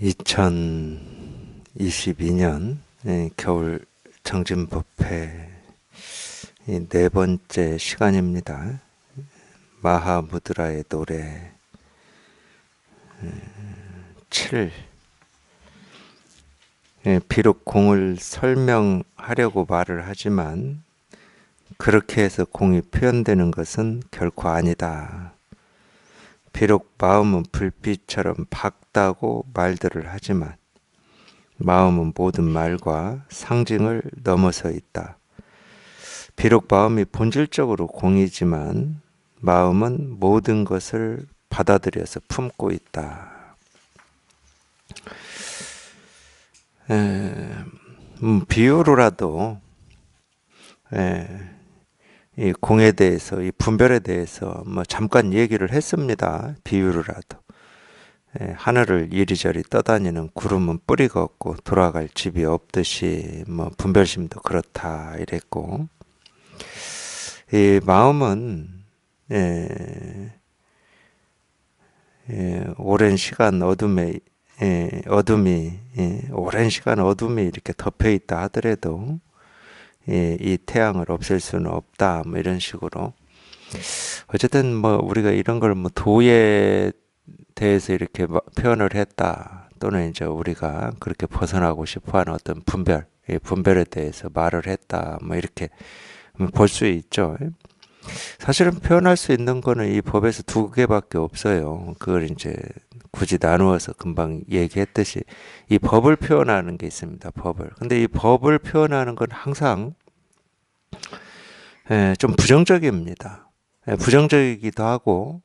2022년 겨울 정진법회 네 번째 시간입니다. 마하무드라의 노래 7. 비록 공을 설명하려고 말을 하지만 그렇게 해서 공이 표현되는 것은 결코 아니다. 비록 마음은 불빛처럼 밝다고 말들을 하지만 마음은 모든 말과 상징을 넘어서 있다. 비록 마음이 본질적으로 공이지만 마음은 모든 것을 받아들여서 품고 있다. 비유로라도 이 공에 대해서, 이 분별에 대해서 잠깐 얘기를 했습니다. 비유로라도. 하늘을 이리저리 떠다니는 구름은 뿌리가 없고 돌아갈 집이 없듯이 분별심도 그렇다 이랬고, 이 마음은 오랜 시간 오랜 시간 어둠이 이렇게 덮여 있다 하더라도 이 태양을 없앨 수는 없다, 이런 식으로. 어쨌든 우리가 이런 걸 도에 대해서 이렇게 표현을 했다, 또는 이제 우리가 그렇게 벗어나고 싶어하는 어떤 분별에 대해서 말을 했다, 이렇게 볼 수 있죠. 사실은 표현할 수 있는 거는 이 법에서 두 개밖에 없어요. 그걸 이제 굳이 나누어서 금방 얘기했듯이 이 법을 표현하는 게 있습니다. 법을. 근데 이 법을 표현하는 건 항상 좀 부정적입니다. 부정적이기도 하고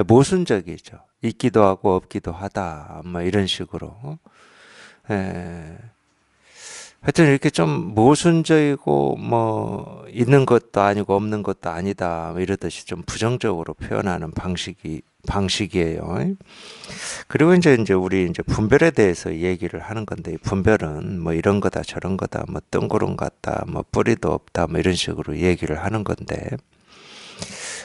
모순적이죠. 있기도 하고 없기도 하다, 이런 식으로. 하여튼 이렇게 좀 모순적이고 있는 것도 아니고 없는 것도 아니다, 이러듯이 좀 부정적으로 표현하는 방식이에요. 그리고 이제 우리 이제 분별에 대해서 얘기를 하는 건데, 이 분별은 이런 거다 저런 거다, 뜬구름 같다, 뿌리도 없다, 이런 식으로 얘기를 하는 건데,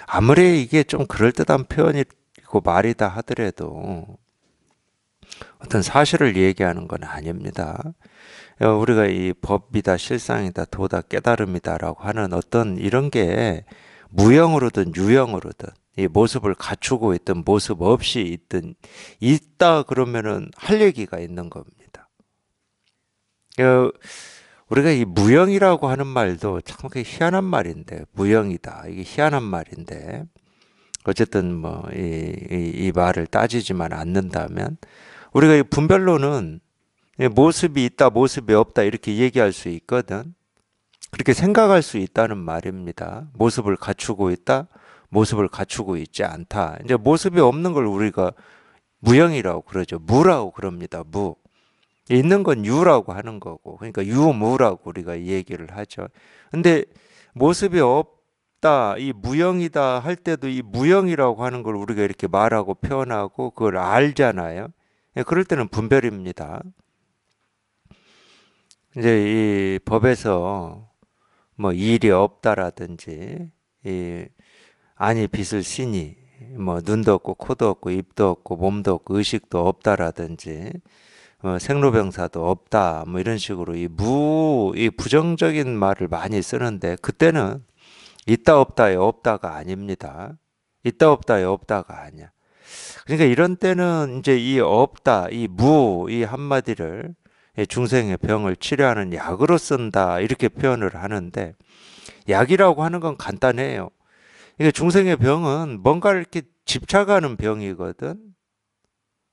아무리 이게 좀 그럴듯한 표현이고 말이다 하더라도 어떤 사실을 얘기하는 건 아닙니다. 우리가 이 법이다, 실상이다, 도다, 깨달음이다라고 하는 어떤 이런 게 무형으로든 유형으로든 이 모습을 갖추고 있든 모습 없이 있든 있다 그러면은 할 얘기가 있는 겁니다. 우리가 이 무형이라고 하는 말도 참 희한한 말인데, 무형이다, 이게 희한한 말인데, 어쨌든 이 말을 따지지만 않는다면 우리가 이 분별로는 모습이 있다, 모습이 없다, 이렇게 얘기할 수 있거든. 그렇게 생각할 수 있다는 말입니다. 모습을 갖추고 있다, 모습을 갖추고 있지 않다. 이제 모습이 없는 걸 우리가 무형이라고 그러죠. 무라고 그럽니다. 무. 있는 건 유라고 하는 거고, 그러니까 유무라고 우리가 얘기를 하죠. 근데 모습이 없다, 이 무형이다 할 때도 이 무형이라고 하는 걸 우리가 이렇게 말하고 표현하고 그걸 알잖아요. 그럴 때는 분별입니다. 이제 이 법에서 일이 없다라든지, 아니 빛을 시니, 눈도 없고 코도 없고 입도 없고 몸도 없고 의식도 없다라든지, 생로병사도 없다, 이런 식으로 이 부정적인 말을 많이 쓰는데, 그때는 있다 없다의 없다가 아닙니다. 있다 없다의 없다가 아니야. 그러니까 이런 때는 이제 이 없다, 이 한마디를 중생의 병을 치료하는 약으로 쓴다, 이렇게 표현을 하는데, 약이라고 하는 건 간단해요. 이게 중생의 병은 뭔가를 이렇게 집착하는 병이거든.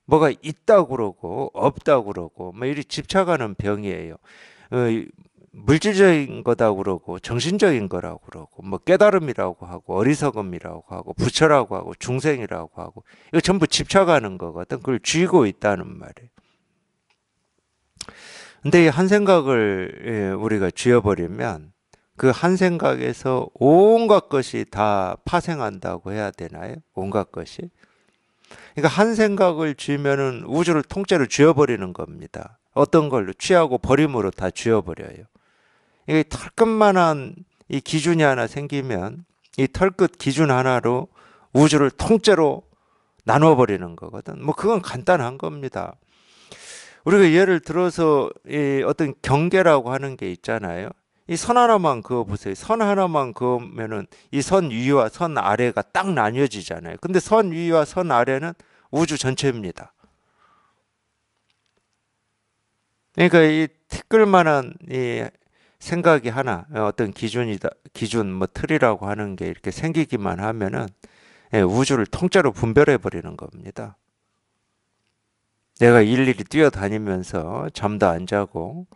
뭐가 있다고 그러고 없다고 그러고 이리 집착하는 병이에요. 물질적인 거다 그러고 정신적인 거라고 그러고 깨달음이라고 하고 어리석음이라고 하고 부처라고 하고 중생이라고 하고, 이거 전부 집착하는 거거든. 그걸 쥐고 있다는 말이에요. 근데 이 한 생각을 우리가 쥐어버리면 그 한 생각에서 온갖 것이 다 파생한다고 해야 되나요? 온갖 것이. 그러니까 한 생각을 쥐면은 우주를 통째로 쥐어버리는 겁니다. 어떤 걸로? 취하고 버림으로 다 쥐어버려요. 이게 털끝만한 이 기준이 하나 생기면 이 털끝 기준 하나로 우주를 통째로 나눠버리는 거거든. 그건 간단한 겁니다. 우리가 예를 들어서 이 어떤 경계라고 하는 게 있잖아요. 이 선 하나만 그어 보세요. 선 하나만 그으면은 이 선 위와 선 아래가 딱 나뉘어지잖아요. 근데 선 위와 선 아래는 우주 전체입니다. 그러니까 이 티끌만한 이 생각이 하나, 어떤 기준이다, 기준 뭐 틀이라고 하는 게 이렇게 생기기만 하면은 우주를 통째로 분별해 버리는 겁니다. 내가 일일이 뛰어다니면서 잠도 안 자고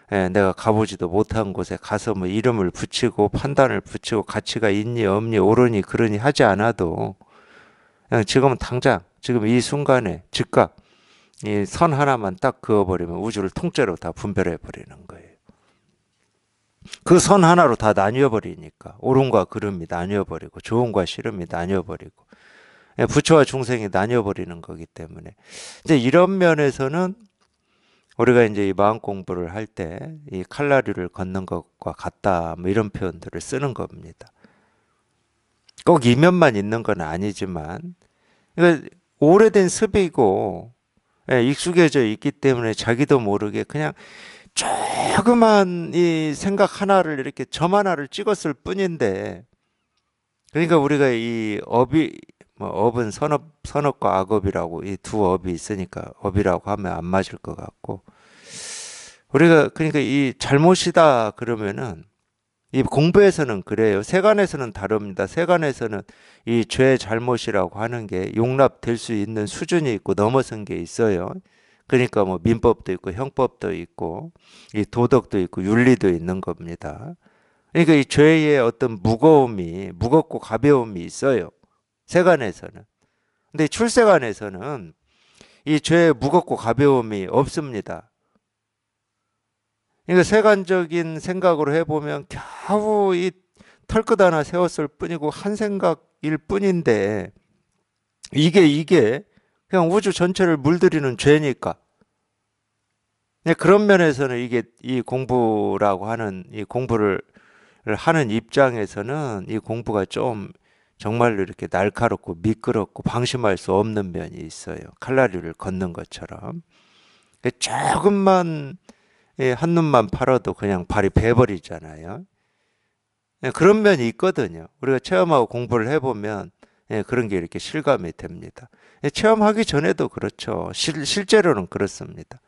내가 가보지도 못한 곳에 가서 뭐 이름을 붙이고 판단을 붙이고 가치가 있니 없니 옳으니 그러니 하지 않아도 그냥 지금은 당장 지금 이 순간에 즉각 이 선 하나만 딱 그어버리면 우주를 통째로 다 분별해 버리는 거예요. 그 선 하나로 다 나뉘어 버리니까 옳음과 그름이 나뉘어 버리고 좋음과 싫음이 나뉘어 버리고 부처와 중생이 나뉘어 버리는 거기 때문에 이제 이런 면에서는 우리가 이제 이 마음 공부를 할 때 이 칼라리를 걷는 것과 같다 뭐 이런 표현들을 쓰는 겁니다. 꼭 이면만 있는 건 아니지만 그러니까 오래된 습이고 익숙해져 있기 때문에 자기도 모르게 그냥 조그만 이 생각 하나를 이렇게 점 하나를 찍었을 뿐인데 그러니까 우리가 이 업이 뭐 업은 선업과 악업이라고 이 두 업이 있으니까 업이라고 하면 안 맞을 것 같고 우리가 그러니까 이 잘못이다 그러면은 이 공부에서는 그래요. 세간에서는 다릅니다. 세간에서는 이 죄 잘못이라고 하는 게 용납될 수 있는 수준이 있고 넘어선 게 있어요. 그러니까 뭐 민법도 있고 형법도 있고 이 도덕도 있고 윤리도 있는 겁니다. 그러니까 이 죄의 어떤 무거움이 무겁고 가벼움이 있어요. 세간에서는. 근데 출세간에서는 이 죄의 무겁고 가벼움이 없습니다. 그러니까 세간적인 생각으로 해보면 겨우 이 털끝 하나 세웠을 뿐이고 한 생각일 뿐인데 이게 그냥 우주 전체를 물들이는 죄니까. 그런 면에서는 이게 이 공부라고 하는 이 공부를 하는 입장에서는 이 공부가 좀 정말로 이렇게 날카롭고 미끄럽고 방심할 수 없는 면이 있어요. 칼날리를 걷는 것처럼. 조금만 한눈만 팔아도 그냥 발이 베버리잖아요. 그런 면이 있거든요. 우리가 체험하고 공부를 해보면 그런 게 이렇게 실감이 됩니다. 체험하기 전에도 그렇죠. 실제로는 그렇습니다.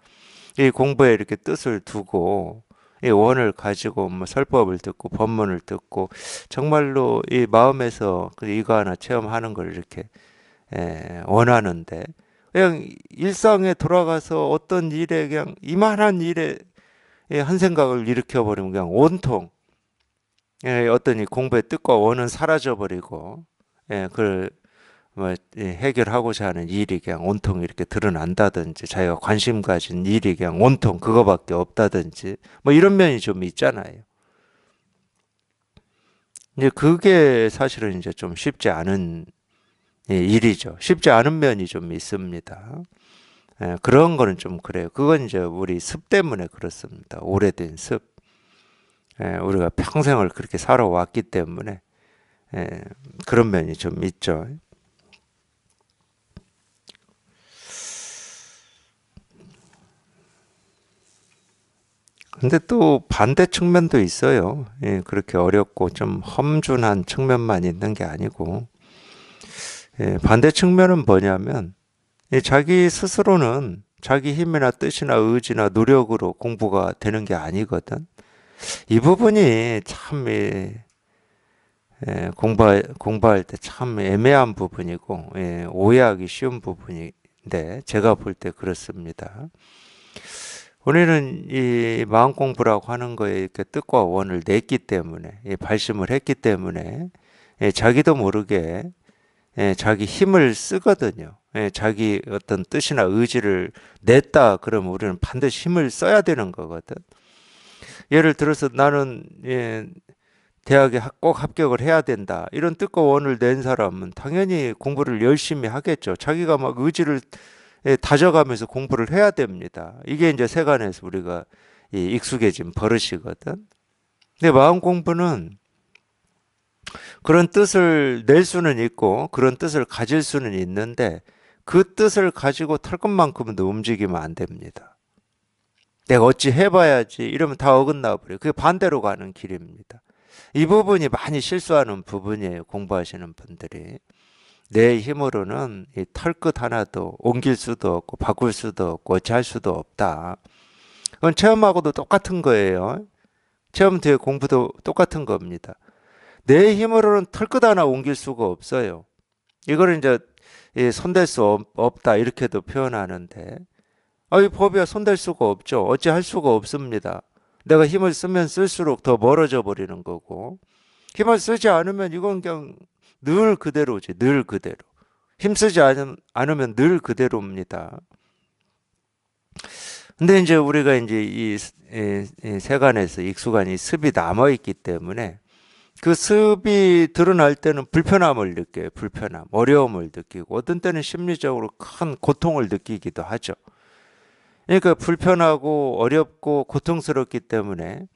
이 공부에 이렇게 뜻을 두고 이 원을 가지고 뭐 설법을 듣고 법문을 듣고 정말로 이 마음에서 이거 하나 체험하는 걸 이렇게 원하는데 그냥 일상에 돌아가서 어떤 일에 그냥 이만한 일에 한 생각을 일으켜 버리면 그냥 온통 어떤 이 공부의 뜻과 원은 사라져 버리고 그 뭐 해결하고자 하는 일이 그냥 온통 이렇게 드러난다든지 자기가 관심 가진 일이 그냥 온통 그거밖에 없다든지 뭐 이런 면이 좀 있잖아요. 이제 그게 사실은 이제 좀 쉽지 않은 일이죠. 쉽지 않은 면이 좀 있습니다. 그런 거는 좀 그래요. 그건 이제 우리 습 때문에 그렇습니다. 오래된 습. 우리가 평생을 그렇게 살아왔기 때문에 그런 면이 좀 있죠. 근데 또 반대 측면도 있어요. 그렇게 어렵고 좀 험준한 측면만 있는 게 아니고, 반대 측면은 뭐냐면, 자기 스스로는 자기 힘이나 뜻이나 의지나 노력으로 공부가 되는 게 아니거든. 이 부분이 참, 공부할 때 참 애매한 부분이고, 오해하기 쉬운 부분인데, 제가 볼 때 그렇습니다. 우리는 이 마음 공부라고 하는 거에 이렇게 뜻과 원을 냈기 때문에, 발심을 했기 때문에, 자기도 모르게 자기 힘을 쓰거든요. 자기 어떤 뜻이나 의지를 냈다 그러면 우리는 반드시 힘을 써야 되는 거거든. 예를 들어서 나는 대학에 꼭 합격을 해야 된다. 이런 뜻과 원을 낸 사람은 당연히 공부를 열심히 하겠죠. 자기가 막 의지를 다져가면서 공부를 해야 됩니다. 이게 이제 세간에서 우리가 이 익숙해진 버릇이거든. 근데 마음 공부는 그런 뜻을 낼 수는 있고 그런 뜻을 가질 수는 있는데 그 뜻을 가지고 털 것만큼은 움직이면 안 됩니다. 내가 어찌 해봐야지 이러면 다 어긋나 버려요. 그게 반대로 가는 길입니다. 이 부분이 많이 실수하는 부분이에요. 공부하시는 분들이. 내 힘으로는 이 털끝 하나도 옮길 수도 없고 바꿀 수도 없고 어찌할 수도 없다. 그건 체험하고도 똑같은 거예요. 체험 뒤에 공부도 똑같은 겁니다. 내 힘으로는 털끝 하나 옮길 수가 없어요. 이걸 이제 손댈 수 없다 이렇게도 표현하는데 이 법이야 손댈 수가 없죠. 어찌할 수가 없습니다. 내가 힘을 쓰면 쓸수록 더 멀어져 버리는 거고 힘을 쓰지 않으면 이건 그냥 늘 그대로지. 늘 그대로. 힘쓰지 않으면 늘 그대로입니다. 근데 이제 우리가 이제 이 세간에서 익숙한 이 습이 남아 있기 때문에 그 습이 드러날 때는 불편함을 느껴요. 불편함, 어려움을 느끼고 어떤 때는 심리적으로 큰 고통을 느끼기도 하죠. 그러니까 불편하고 어렵고 고통스럽기 때문에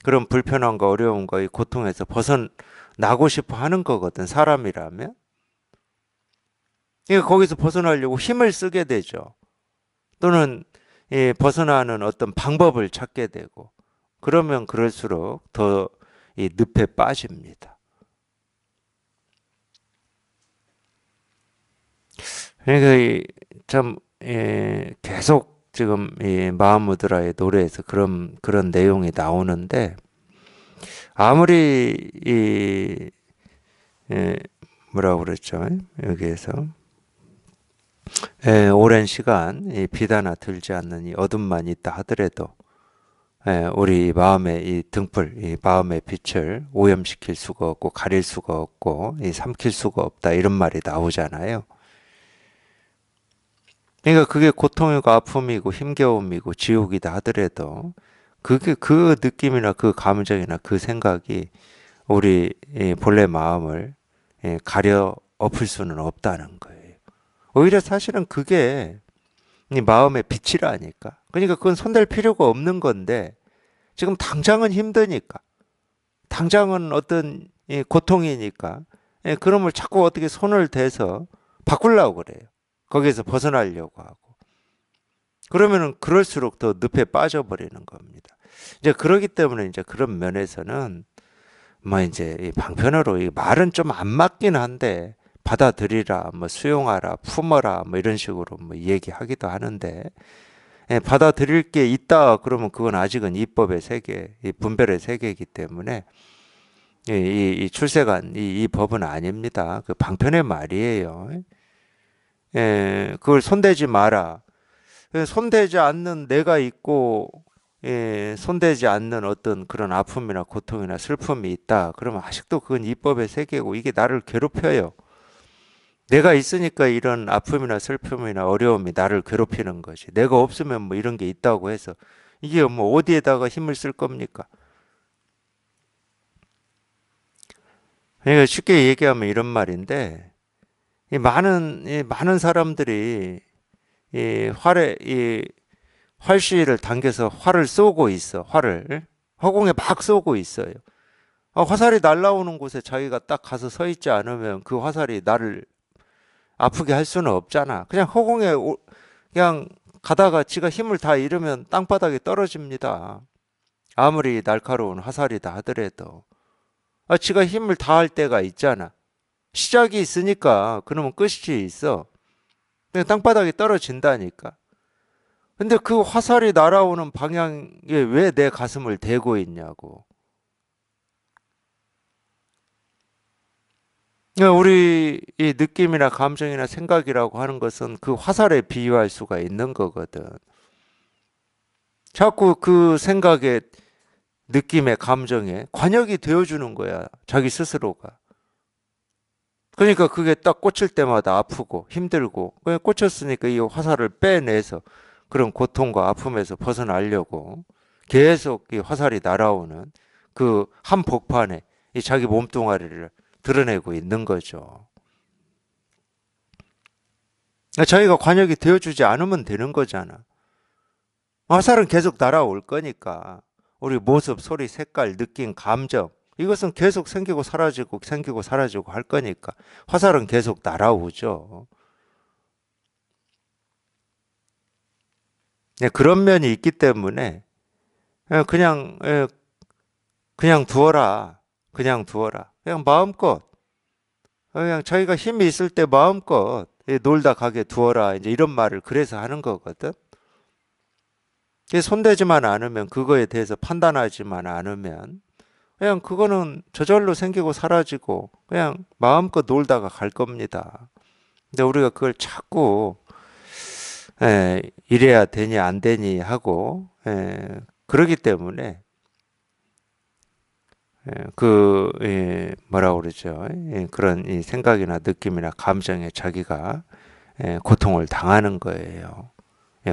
그런 불편함과 어려움과 이 고통에서 벗어나고 싶어 하는 거거든, 사람이라면. 그러니까 거기서 벗어나려고 힘을 쓰게 되죠. 또는 벗어나는 어떤 방법을 찾게 되고 그러면 그럴수록 더 이 늪에 빠집니다. 그러니까 참 계속 지금 이 마하무드라의 노래에서 그런 내용이 나오는데 아무리 예, 뭐라고 그랬죠? 여기에서 오랜 시간 이 빛 하나 들지 않는 이 어둠만 있다 하더라도 우리 마음의 이 등불, 이 마음의 빛을 오염시킬 수가 없고 가릴 수가 없고 삼킬 수가 없다 이런 말이 나오잖아요. 그러니까 그게 고통이고 아픔이고 힘겨움이고 지옥이다 하더라도 그게 그 느낌이나 그 감정이나 그 생각이 우리 본래 마음을 가려 엎을 수는 없다는 거예요. 오히려 사실은 그게 이 마음의 빛이라니까. 그러니까 그건 손댈 필요가 없는 건데 지금 당장은 힘드니까 당장은 어떤 고통이니까 그놈을 자꾸 어떻게 손을 대서 바꾸려고 그래요. 거기에서 벗어나려고 하고. 그러면은 그럴수록 더 늪에 빠져버리는 겁니다. 이제 그러기 때문에 이제 그런 면에서는 뭐 이제 이 방편으로 이 말은 좀 안 맞긴 한데 받아들이라, 뭐 수용하라, 품어라, 뭐 이런 식으로 뭐 얘기하기도 하는데 받아들일 게 있다 그러면 그건 아직은 이법의 세계, 이 분별의 세계이기 때문에 이 출세관, 이 법은 아닙니다. 그 방편의 말이에요. 그걸 손대지 마라. 손대지 않는 내가 있고 손대지 않는 어떤 그런 아픔이나 고통이나 슬픔이 있다. 그러면 아직도 그건 이법의 세계고 이게 나를 괴롭혀요. 내가 있으니까 이런 아픔이나 슬픔이나 어려움이 나를 괴롭히는 것이. 내가 없으면 뭐 이런 게 있다고 해서 이게 뭐 어디에다가 힘을 쓸 겁니까? 그러니까 쉽게 얘기하면 이런 말인데 이 많은 사람들이 이 활시를 당겨서 활을 쏘고 있어. 활을 허공에 막 쏘고 있어요. 화살이 날라오는 곳에 자기가 딱 가서 서 있지 않으면 그 화살이 나를 아프게 할 수는 없잖아. 그냥 허공에 그냥 가다가 지가 힘을 다 잃으면 땅바닥에 떨어집니다. 아무리 날카로운 화살이다 하더라도. 지가 힘을 다할 때가 있잖아. 시작이 있으니까 그놈은 끝이 있어. 그냥 땅바닥에 떨어진다니까. 근데 그 화살이 날아오는 방향에 왜 내 가슴을 대고 있냐고. 그러니까 우리 이 느낌이나 감정이나 생각이라고 하는 것은 그 화살에 비유할 수가 있는 거거든. 자꾸 그 생각에 느낌에 감정에 관역이 되어주는 거야. 자기 스스로가. 그러니까 그게 딱 꽂힐 때마다 아프고 힘들고 그냥 꽂혔으니까 이 화살을 빼내서 그런 고통과 아픔에서 벗어나려고 계속 이 화살이 날아오는 그 한복판에 이 자기 몸뚱아리를 드러내고 있는 거죠. 자기가 관역이 되어주지 않으면 되는 거잖아. 화살은 계속 날아올 거니까 우리 모습, 소리, 색깔, 느낌, 감정 이것은 계속 생기고 사라지고 할 거니까 화살은 계속 날아오죠. 그런 면이 있기 때문에 그냥 두어라. 그냥 두어라. 그냥 마음껏 그냥 자기가 힘이 있을 때 마음껏 놀다 가게 두어라. 이제 이런 말을 그래서 하는 거거든. 손대지만 않으면 그거에 대해서 판단하지만 않으면 그냥 그거는 저절로 생기고 사라지고 그냥 마음껏 놀다가 갈 겁니다. 근데 우리가 그걸 자꾸 이래야 되니 안 되니 하고 그러기 때문에 뭐라 그러죠? 그런 이 생각이나 느낌이나 감정에 자기가 고통을 당하는 거예요.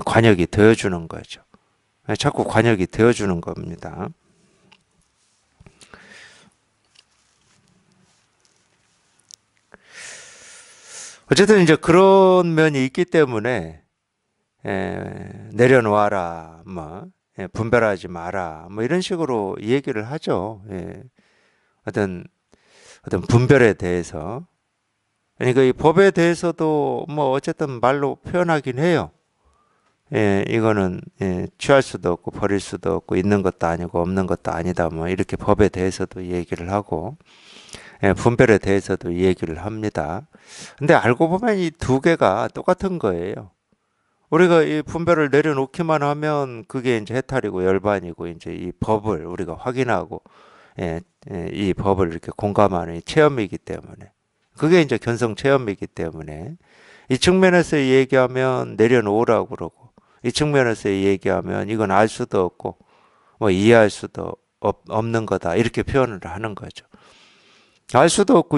관역이 되어주는 거죠. 자꾸 관역이 되어주는 겁니다. 어쨌든 이제 그런 면이 있기 때문에 내려놓아라, 뭐 분별하지 마라, 뭐 이런 식으로 얘기를 하죠. 어떤 분별에 대해서. 그러니까 이 법에 대해서도 뭐 어쨌든 말로 표현하긴 해요. 이거는 취할 수도 없고 버릴 수도 없고 있는 것도 아니고 없는 것도 아니다. 뭐 이렇게 법에 대해서도 얘기를 하고 분별에 대해서도 얘기를 합니다. 근데 알고 보면 이 두 개가 똑같은 거예요. 우리가 이 분별을 내려놓기만 하면 그게 이제 해탈이고 열반이고 이제 이 법을 우리가 확인하고 이 법을 이렇게 공감하는 이 체험이기 때문에 그게 이제 견성 체험이기 때문에 이 측면에서 얘기하면 내려놓으라고 그러고 이 측면에서 얘기하면 이건 알 수도 없고 뭐 이해할 수도 없는 거다 이렇게 표현을 하는 거죠. 알 수도 없고